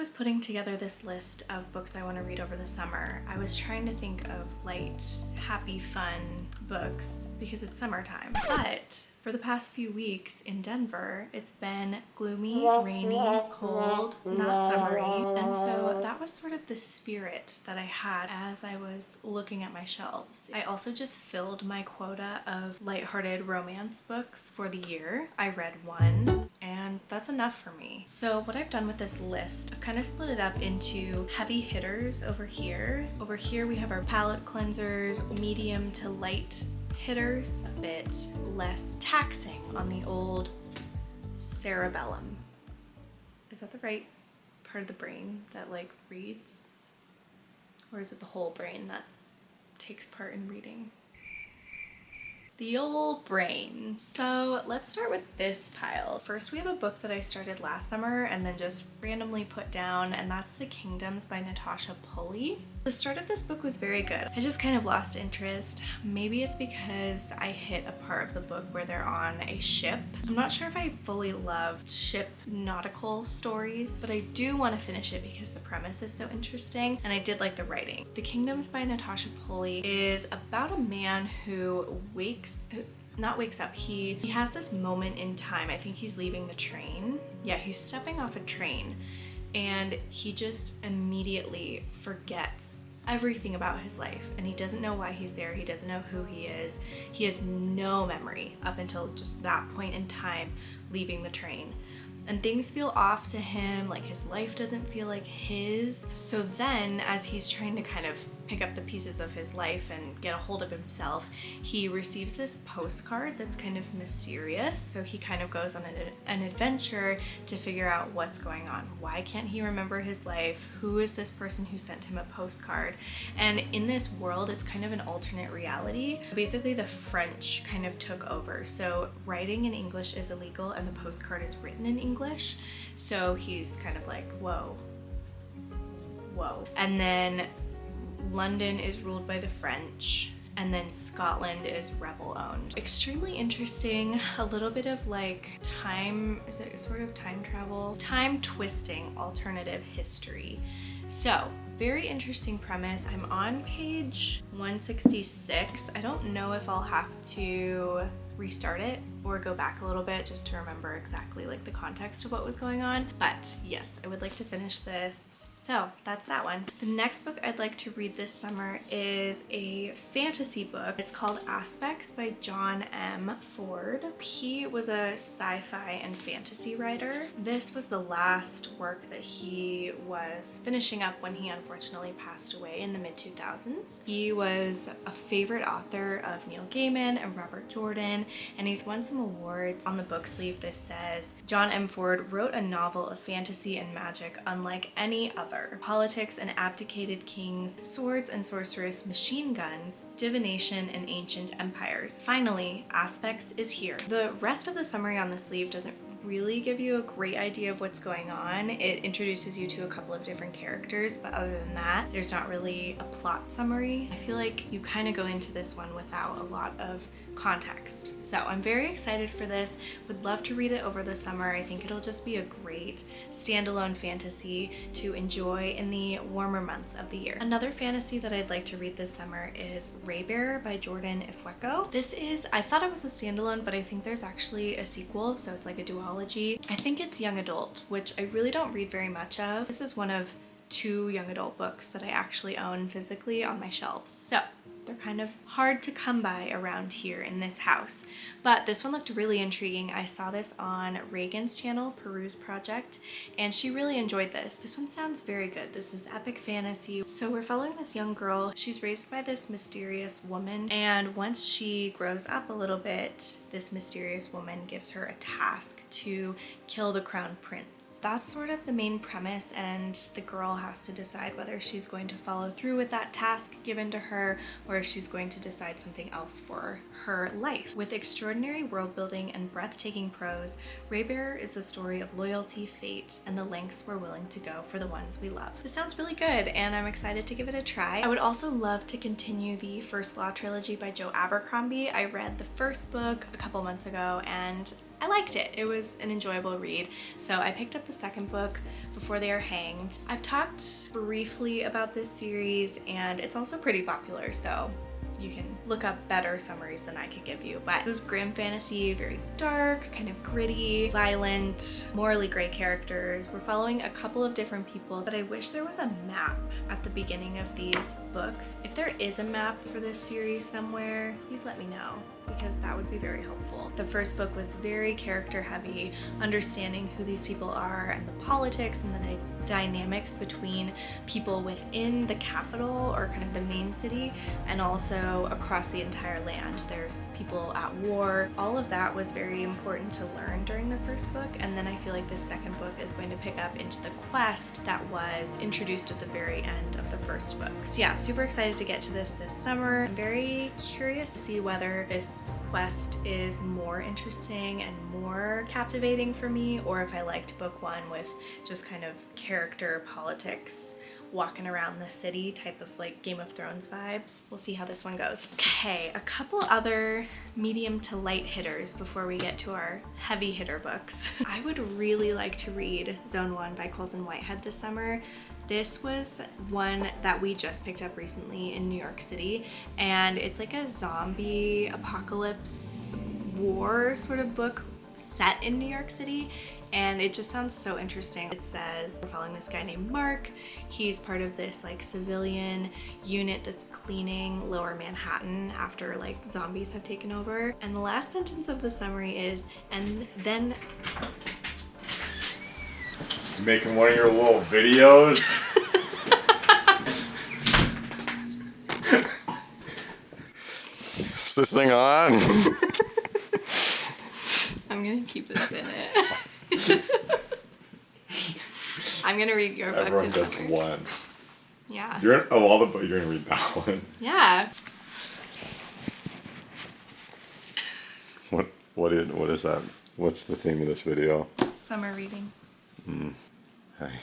was putting together this list of books I want to read over the summer, I was trying to think of light, happy, fun books because it's summertime. But for the past few weeks in Denver, it's been gloomy, rainy, cold, not summery. And so that was sort of the spirit that I had as I was looking at my shelves. I also just filled my quota of lighthearted romance books for the year. I read one, and that's enough for me. So what I've done with this list, I've kind of split it up into heavy hitters over here. Over here we have our palette cleansers, medium to light hitters, a bit less taxing on the old cerebellum. Is that the right part of the brain that like reads? Or is it the whole brain that takes part in reading? The old brain. So let's start with this pile. First, we have a book that I started last summer and then just randomly put down, and that's The Kingdoms by Natasha Pulley. The start of this book was very good. I just kind of lost interest. Maybe it's because I hit a part of the book where they're on a ship. I'm not sure if I fully loved ship nautical stories, but I do want to finish it because the premise is so interesting and I did like the writing. The Kingdoms by Natasha Pulley is about a man who not wakes up, he has this moment in time. I think he's leaving the train. Yeah, he's stepping off a train and he just immediately forgets everything about his life, and he doesn't know why he's there. He doesn't know who he is. He has no memory up until just that point in time, leaving the train. And things feel off to him, like his life doesn't feel like his. So then, as he's trying to kind of pick up the pieces of his life and get a hold of himself, he receives this postcard that's kind of mysterious. So he kind of goes on an adventure to figure out what's going on. Why can't he remember his life? Who is this person who sent him a postcard? And in this world, it's kind of an alternate reality. Basically, the French kind of took over. So writing in English is illegal and the postcard is written in English. So he's kind of like, whoa. And then London is ruled by the French, and then Scotland is rebel owned. Extremely interesting, a little bit of like time, is it sort of time travel? Time twisting alternative history. So, very interesting premise. I'm on page 166. I don't know if I'll have to restart it or go back a little bit just to remember exactly like the context of what was going on. But yes, I would like to finish this. So that's that one. The next book I'd like to read this summer is a fantasy book. It's called Aspects by John M. Ford. He was a sci-fi and fantasy writer. This was the last work that he was finishing up when he unfortunately passed away in the mid-2000s. He was a favorite author of Neil Gaiman and Robert Jordan, and he's won some awards. On the book sleeve this says, John M. Ford wrote a novel of fantasy and magic unlike any other. Politics and abdicated kings, swords and sorceress, machine guns, divination and ancient empires. Finally, Aspects is here. The rest of the summary on the sleeve doesn't really give you a great idea of what's going on. It introduces you to a couple of different characters, but other than that, there's not really a plot summary. I feel like you kind of go into this one without a lot of context. So I'm very excited for this. Would love to read it over the summer. I think it'll just be a great standalone fantasy to enjoy in the warmer months of the year. Another fantasy that I'd like to read this summer is Raybearer by Jordan Ifueco. This is, I thought it was a standalone, but I think there's actually a sequel, so it's like a duology. I think it's young adult, which I really don't read very much of. This is one of 2 young adult books that I actually own physically on my shelves. So they're kind of hard to come by around here in this house. But this one looked really intriguing. I saw this on Reagan's channel, Peruse Project, and she really enjoyed this. This one sounds very good. This is epic fantasy. So we're following this young girl. She's raised by this mysterious woman, and once she grows up a little bit, this mysterious woman gives her a task to kill the crown prince. That's sort of the main premise, and the girl has to decide whether she's going to follow through with that task given to her or if she's going to decide something else for her life. With extraordinary world building and breathtaking prose, Raybearer is the story of loyalty, fate, and the lengths we're willing to go for the ones we love. This sounds really good, and I'm excited to give it a try. I would also love to continue the First Law trilogy by Joe Abercrombie. I read the first book a couple months ago, and I liked it. It was an enjoyable read. So I picked up the second book, Before They Are Hanged. I've talked briefly about this series and it's also pretty popular, so you can look up better summaries than I could give you. But this is grim fantasy, very dark, kind of gritty, violent, morally gray characters. We're following a couple of different people, but I wish there was a map at the beginning of these books. If there is a map for this series somewhere, please let me know, because that would be very helpful. The first book was very character heavy, understanding who these people are and the politics and the dynamics between people within the capital, or kind of the main city, and also across the entire land. There's people at war. All of that was very important to learn during the first book, and then I feel like this second book is going to pick up into the quest that was introduced at the very end of the first book. So yeah, super excited to get to this summer. I'm very curious to see whether this quest is more interesting and more captivating for me, or if I liked book one with just kind of character politics, walking around the city type of like Game of Thrones vibes. We'll see how this one goes. Okay, a couple other medium to light hitters before we get to our heavy hitter books. I would really like to read Zone 1 by Colson Whitehead this summer. This was one that we just picked up recently in New York City, and it's like a zombie apocalypse war sort of book set in New York City, and it just sounds so interesting. It says we're following this guy named Mark. He's part of this like civilian unit that's cleaning Lower Manhattan after like zombies have taken over. And the last sentence of the summary is, and then making one of your little videos. Is this thing on? I'm gonna keep this in it. I'm gonna read your book Everyone this gets summer. one. Yeah. You're all the you're gonna read that one. Yeah. What is that? What's the theme of this video? Summer reading. Hey.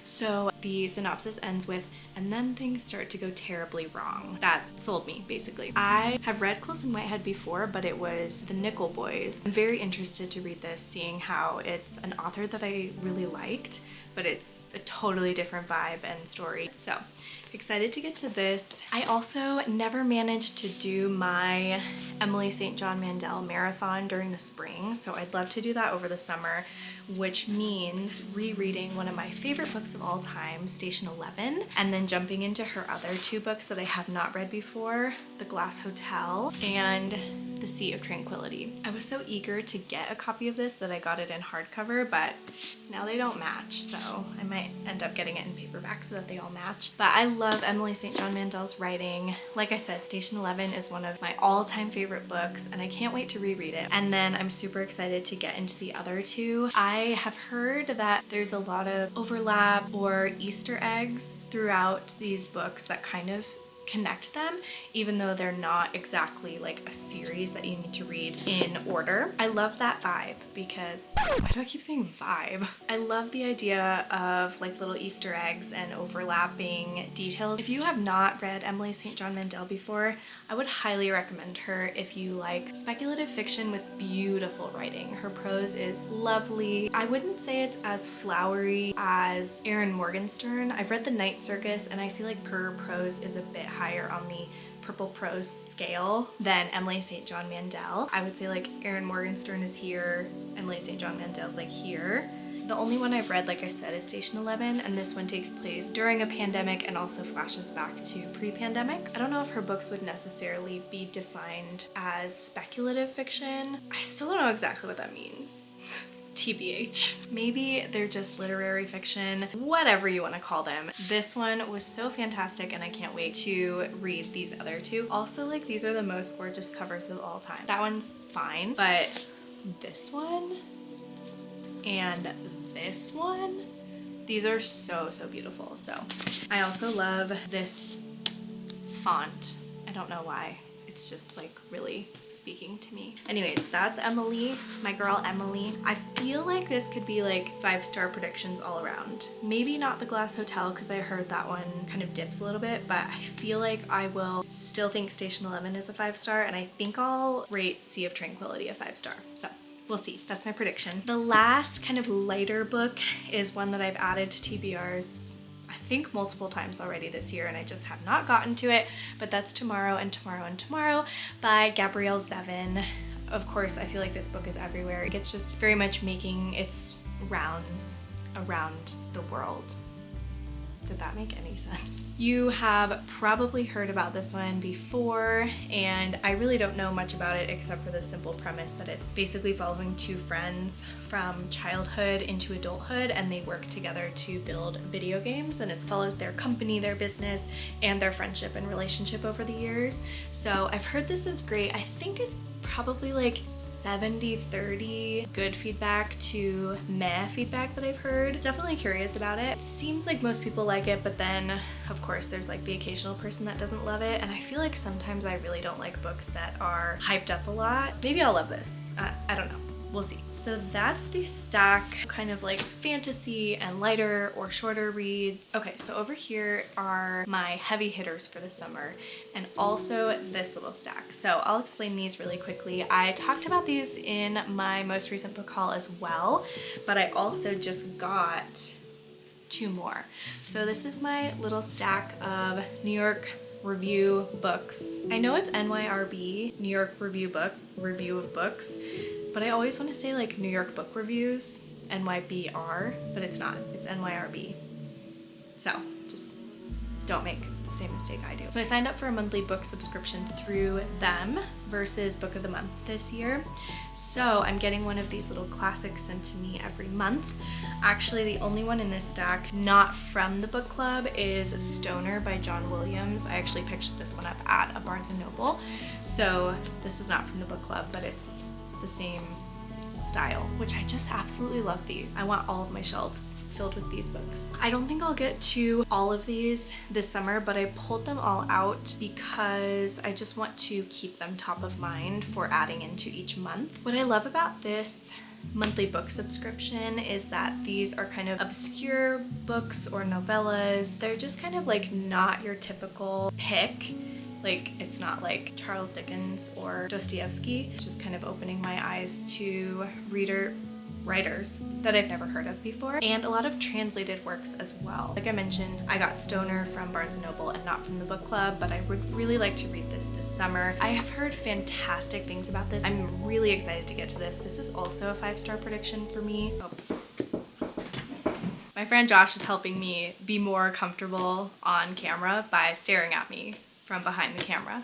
So the synopsis ends with, and then things start to go terribly wrong. That sold me, basically. I have read Colson Whitehead before, but it was The Nickel Boys. I'm very interested to read this, seeing how it's an author that I really liked, but it's a totally different vibe and story. So excited to get to this. I also never managed to do my Emily St. John Mandel marathon during the spring, so I'd love to do that over the summer, which means rereading one of my favorite books of all time, Station 11, and then jumping into her other two books that I have not read before, The Glass Hotel and The Sea of Tranquility. I was so eager to get a copy of this that I got it in hardcover, but now they don't match, so I might end up getting it in paperback so that they all match. But I love Emily St. John Mandel's writing. Like I said, Station 11 is one of my all-time favorite books, and I can't wait to reread it. And then I'm super excited to get into the other two. I have heard that there's a lot of overlap or Easter eggs throughout these books that kind of connect them, even though they're not exactly like a series that you need to read in order. I love that vibe because, why do I keep saying vibe? I love the idea of like little Easter eggs and overlapping details. If you have not read Emily St. John Mandel before, I would highly recommend her if you like speculative fiction with beautiful writing. Her prose is lovely. I wouldn't say it's as flowery as Erin Morgenstern. I've read The Night Circus, and I feel like her prose is a bit higher on the purple prose scale than Emily St. John Mandel. I would say like Erin Morgenstern is here, Emily St. John Mandel's like here. The only one I've read, like I said, is Station 11, and this one takes place during a pandemic and also flashes back to pre-pandemic. I don't know if her books would necessarily be defined as speculative fiction. I still don't know exactly what that means. TBH. Maybe they're just literary fiction, whatever you want to call them. This one was so fantastic, and I can't wait to read these other two. Also, like, these are the most gorgeous covers of all time. That one's fine, but this one and this one, these are so beautiful. So I also love this font. I don't know why. it's just like really speaking to me. Anyways, that's Emily, my girl Emily. I feel like this could be like 5-star predictions all around. Maybe not The Glass Hotel because I heard that one kind of dips a little bit, but I feel like I will still think Station 11 is a 5-star, and I think I'll rate Sea of Tranquility a 5-star. So we'll see. That's my prediction. The last kind of lighter book is one that I've added to TBRs I think multiple times already this year, and I just have not gotten to it, but that's Tomorrow and Tomorrow and Tomorrow by Gabrielle Zevin. Of course, I feel like this book is everywhere. It's just very much making its rounds around the world. Did that make any sense? You have probably heard about this one before, and I really don't know much about it except for the simple premise that it's basically following 2 friends from childhood into adulthood, and they work together to build video games, and it follows their company, their business, and their friendship and relationship over the years. So I've heard this is great. I think it's probably like 70-30 good feedback to meh feedback that I've heard. Definitely curious about it. It seems like most people like it, but then of course there's like the occasional person that doesn't love it, and I feel like sometimes I really don't like books that are hyped up a lot. Maybe I'll love this. I don't know. We'll see. So that's the stack, kind of like fantasy and lighter or shorter reads. Okay, so over here are my heavy hitters for the summer, and also this little stack. So I'll explain these really quickly. I talked about these in my most recent book haul as well, but I also just got 2 more. So this is my little stack of New York Review books. I know it's NYRB, New York Review of Books, but I always want to say like New York Book Reviews, NYBR, but it's not. It's NYRB. So just don't make the same mistake I do. So I signed up for a monthly book subscription through them versus Book of the Month this year. So I'm getting one of these little classics sent to me every month. Actually, the only one in this stack not from the book club is Stoner by John Williams. I actually picked this one up at a Barnes & Noble. So this was not from the book club, but it's the same style, which I just absolutely love these. I want all of my shelves filled with these books. I don't think I'll get to all of these this summer, but I pulled them all out because I just want to keep them top of mind for adding into each month. What I love about this monthly book subscription is that these are kind of obscure books or novellas. They're just kind of like not your typical pick. Like, it's not like Charles Dickens or Dostoevsky. It's just kind of opening my eyes to writers that I've never heard of before, and a lot of translated works as well. Like I mentioned, I got Stoner from Barnes & Noble and not from the book club, but I would really like to read this summer. I have heard fantastic things about this. I'm really excited to get to this. This is also a 5-star prediction for me. My friend Josh is helping me be more comfortable on camera by staring at me from behind the camera.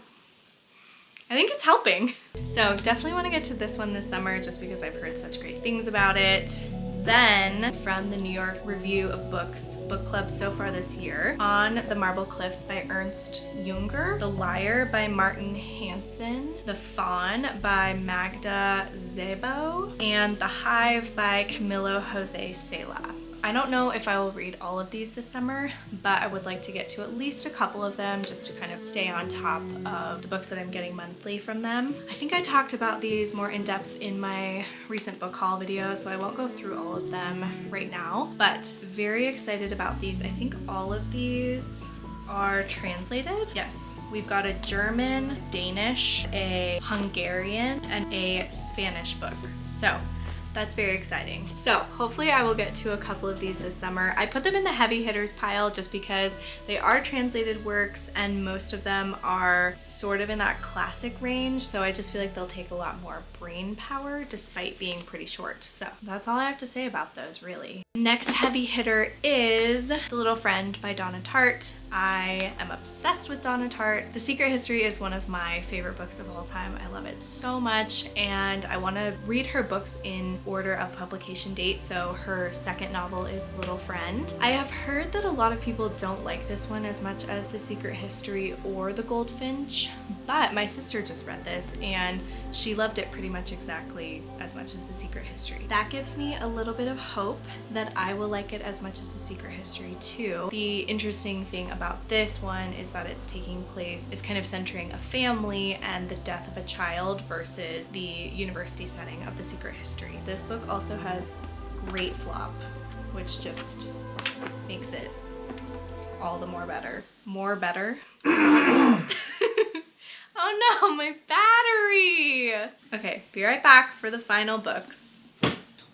I think it's helping. So definitely want to get to this one this summer just because I've heard such great things about it. Then from the New York Review of Books book club so far this year, On the Marble Cliffs by Ernst Junger, The Liar by Martin Hansen, The Fawn by Magda Szabo, and The Hive by Camilo Jose Cela. I don't know if I will read all of these this summer, but I would like to get to at least a couple of them just to kind of stay on top of the books that I'm getting monthly from them. I think I talked about these more in depth in my recent book haul video, so I won't go through all of them right now, but very excited about these. I think all of these are translated. Yes, we've got a German, Danish, a Hungarian, and a Spanish book. So that's very exciting. So hopefully I will get to a couple of these this summer. I put them in the heavy hitters pile just because they are translated works and most of them are sort of in that classic range. So I just feel like they'll take a lot more brain power despite being pretty short. So that's all I have to say about those, really. Next heavy hitter is The Little Friend by Donna Tartt. I am obsessed with Donna Tartt. The Secret History is one of my favorite books of all time. I love it so much and I want to read her books in in order of publication date. So her second novel is Little Friend. I have heard that a lot of people don't like this one as much as The Secret History or The Goldfinch, but my sister just read this and she loved it pretty much exactly as much as The Secret History. That gives me a little bit of hope that I will like it as much as The Secret History too. The interesting thing about this one is that it's taking place, it's kind of centering a family and the death of a child versus the university setting of The Secret History. This book also has great flop, which just makes it all the more better. More better? Oh no, my battery! Okay, be right back for the final books.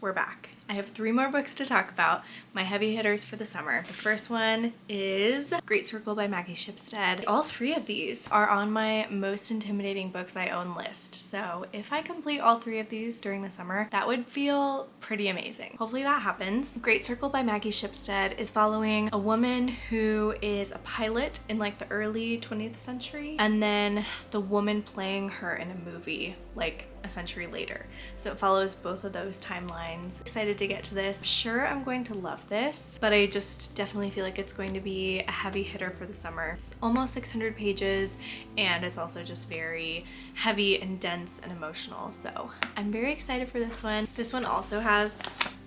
We're back. I have 3 more books to talk about, my heavy hitters for the summer. The first one is Great Circle by Maggie Shipstead. All 3 of these are on my most intimidating books I own list. So if I complete all 3 of these during the summer, that would feel pretty amazing. Hopefully that happens. Great Circle by Maggie Shipstead is following a woman who is a pilot in like the early 20th century, and then the woman playing her in a movie like a century later. So it follows both of those timelines. Excited to get to this. I'm sure I'm going to love this, but I just definitely feel like it's going to be a heavy hitter for the summer. It's almost 600 pages and it's also just very heavy and dense and emotional. So I'm very excited for this one. This one also has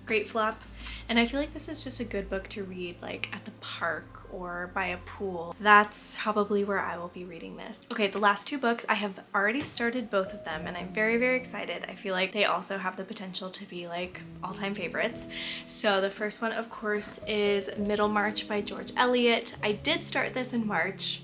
great flop, and I feel like this is just a good book to read like at the park or by a pool. That's probably where I will be reading this. Okay, the last 2 books, I have already started both of them and I'm very, very excited. I feel like they also have the potential to be like all-time favorites. So the first one, of course, is Middlemarch by George Eliot. I did start this in March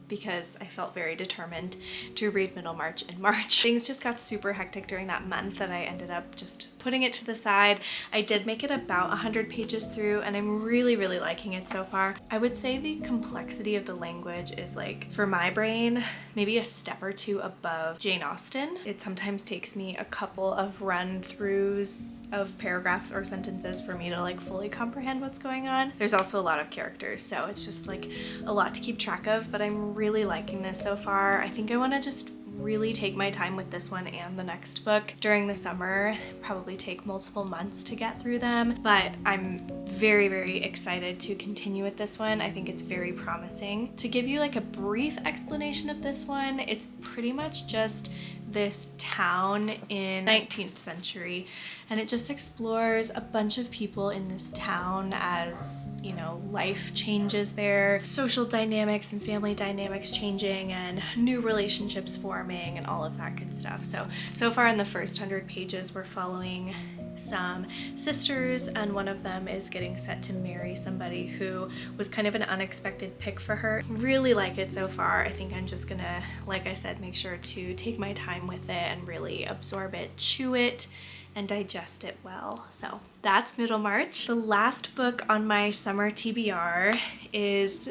because I felt very determined to read Middlemarch in March. Things just got super hectic during that month that I ended up just putting it to the side. I did make it about 100 pages through and I'm really, really liking it so far. I would say the complexity of the language is like, for my brain, maybe a step or 2 above Jane Austen. It sometimes takes me a couple of run-throughs of paragraphs or sentences for me to like fully comprehend what's going on. There's also a lot of characters, so it's just like a lot to keep track of, but I'm really liking this so far. I think I want to just really take my time with this one and the next book during the summer, probably take multiple months to get through them, but I'm very, very excited to continue with this one. I think it's very promising. To give you like a brief explanation of this one, it's pretty much just this town in 19th century, and it just explores a bunch of people in this town as, you know, life changes there, social dynamics and family dynamics changing and new relationships forming and all of that good stuff. So far in the first 100 pages we're following some sisters, and one of them is getting set to marry somebody who was kind of an unexpected pick for her. Really like it so far. I think I'm just gonna, like I said, make sure to take my time with it and really absorb it, chew it, and digest it well. So that's Middlemarch. The last book on my summer TBR is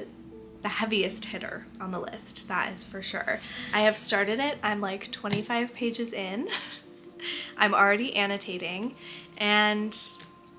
the heaviest hitter on the list, that is for sure. I have started it, I'm like 25 pages in. I'm already annotating and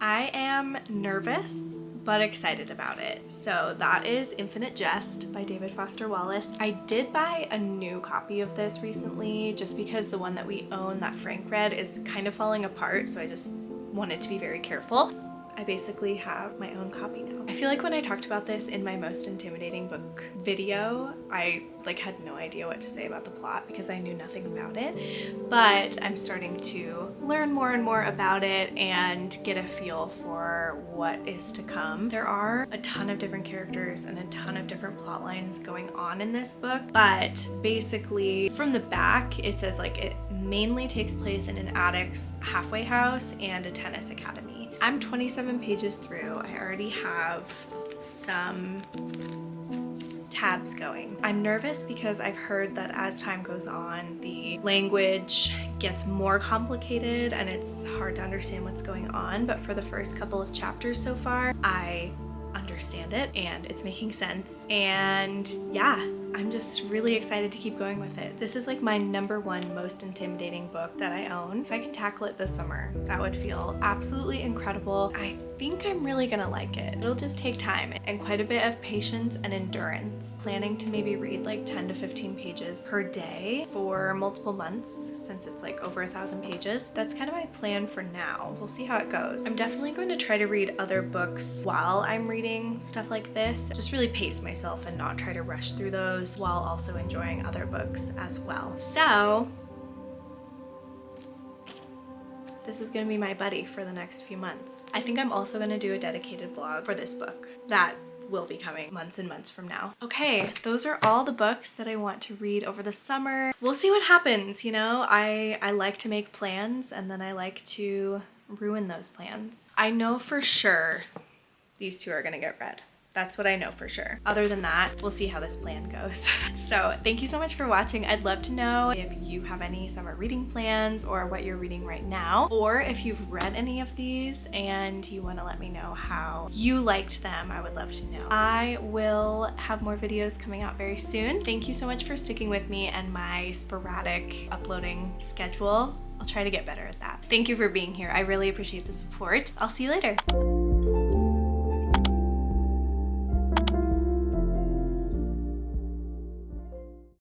I am nervous but excited about it. So that is Infinite Jest by David Foster Wallace. I did buy a new copy of this recently just because the one that we own that Frank read is kind of falling apart, so I just wanted to be very careful. I basically have my own copy now. I feel like when I talked about this in my most intimidating book video, I like had no idea what to say about the plot because I knew nothing about it, but I'm starting to learn more and more about it and get a feel for what is to come. There are a ton of different characters and a ton of different plot lines going on in this book, but basically from the back it says like it mainly takes place in an addict's halfway house and a tennis academy. I'm 27 pages through. I already have some tabs going. I'm nervous because I've heard that as time goes on, the language gets more complicated and it's hard to understand what's going on, but for the first couple of chapters so far, I understand understand it and it's making sense. And yeah, I'm just really excited to keep going with it. This is like my #1 most intimidating book that I own. If I can tackle it this summer, that would feel absolutely incredible. I think I'm really gonna like it. It'll just take time and quite a bit of patience and endurance. Planning to maybe read like 10 to 15 pages per day for multiple months, since it's like over 1,000 pages. That's kind of my plan for now. We'll see how it goes. I'm definitely going to try to read other books while I'm reading stuff like this. Just really pace myself and not try to rush through those while also enjoying other books as well. So this is gonna be my buddy for the next few months. I think I'm also gonna do a dedicated vlog for this book. That will be coming months and months from now. Okay, those are all the books that I want to read over the summer. We'll see what happens, you know? I like to make plans and then I like to ruin those plans. I know for sure these 2 are gonna get read. That's what I know for sure. Other than that, we'll see how this plan goes. So thank you so much for watching. I'd love to know if you have any summer reading plans or what you're reading right now, or if you've read any of these and you want to let me know how you liked them. I would love to know. I will have more videos coming out very soon. Thank you so much for sticking with me and my sporadic uploading schedule. I'll try to get better at that. Thank you for being here. I really appreciate the support. I'll see you later.